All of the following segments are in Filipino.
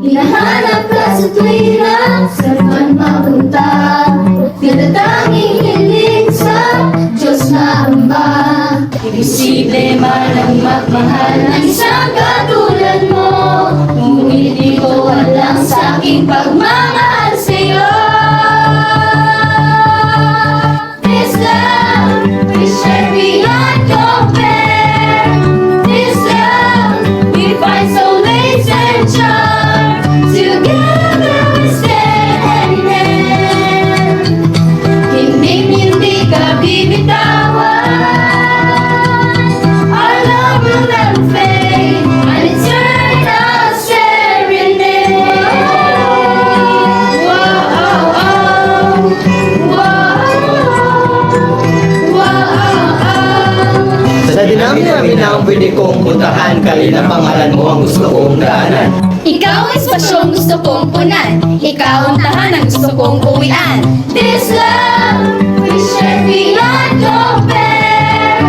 Hinahanap ka sa tuwira, saan man mapunta. Tinatanging hiling sa Diyos na Ama. Imposible man ang magmahal ng isang katulad mo, kung hindi ko walang sa aking pagmamahal sa'yo. This love we share beyond compare. This love we find solace and charm. Together we stand hand in hand. Hindi ka bibitawan. Our love will never fade, an eternal serenade. Whoa, oh, whoa, whoa. Sa dinami-dami na ang pwede kong puntahan, kalina pangalan mo ang gusto kong daanan. Ikaw ang espasyong gusto kong punan, ikaw ang tahanan gusto kong uwian. This love we share beyond compare.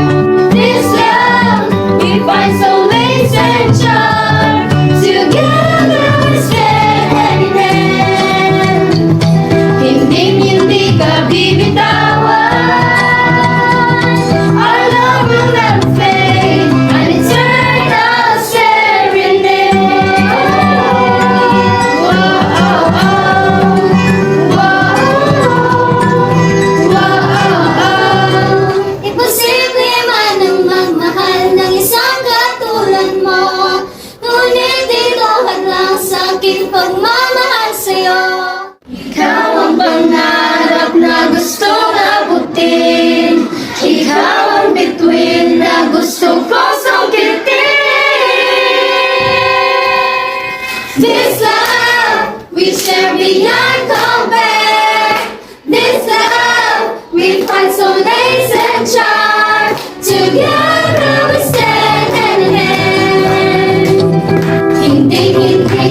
This love we find solace and charm. Together we stand hand in hand. Hindi ka bibitawan. Our love will never fade, an eternal serenade. Imposible man ang magmahal ng isang katulad mo, ngunit dito hadlang sa aking pagmamahal sa'yo. Ikaw ang pangarap na gustong abutin, ikaw ang bituin na gustong kong sungkitin. This love we share beyond compare. This love we find solace and charm. Together we stand hand in hand. Hindi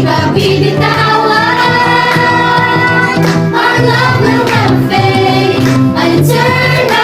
ka bibitawan. Our love will never fade, an eternal